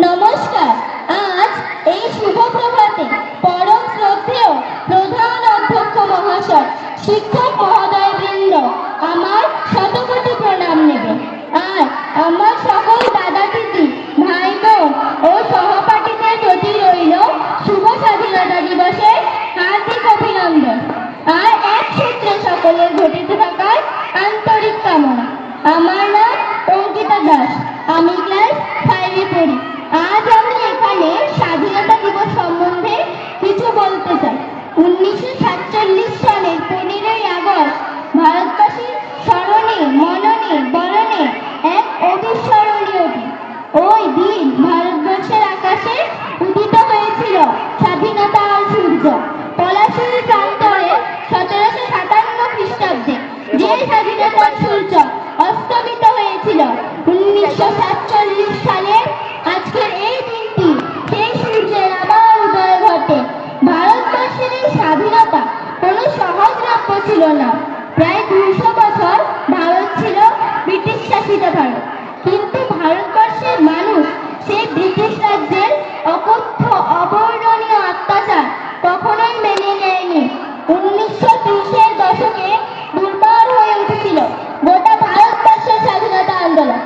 নমস্কার। আজ এই শুভ প্রভাতে পরম শ্রদ্ধেয় প্রধান অধ্যক্ষ মহাশয়, শিক্ষক মহোদয় বৃন্দ আমার শতকোটি প্রণাম নেবে। আর আমার সকল দাদা দিদি, ভাই বোন ও সহপাঠীদের প্রতি রইল শুভ স্বাধীনতা দিবসের হার্দিক অভিনন্দন। আর এক সূত্রে সকলের ঘটিতে থাকার আন্তরিক কামনা। আমার নাম অঙ্কিতা দাস, আমি ক্লাস 5-এ পড়ি। আজ আমি এখানে স্বাধীনতা দিবস সম্বন্ধে কিছু বলতে চাই। 1947 সালের 15ই আগস্ট ভারতবাসীর স্মরণে, মননে, বরণে এক অবিস্মরণীয় দিন। ওই দিন ভারতবর্ষের আকাশে উদিত হয়েছিল স্বাধীনতার সূর্য। পলাশীর প্রান্তরে 1757 খ্রিস্টাব্দে যে স্বাধীনতার সূর্য অস্তমিত হয়েছিল 1947 সালে আজকের এই দিনটি সেই সূর্যের আবার উদয় ঘটে। ভারতবর্ষের এই স্বাধীনতা কোনো সহজলভ্য ছিল না। প্রায় 200 বছর ভারত ছিল ব্রিটিশ শাসিত ভারত, কিন্তু ভারতবর্ষের মানুষ সেই ব্রিটিশ রাজ্যের অকথ্য অবর্ণনীয় অত্যাচার কখনোই মেনে নেয়নি। 1930-এর দশকে দুর্বার হয়ে উঠেছিল গোটা ভারতবর্ষের স্বাধীনতা আন্দোলন।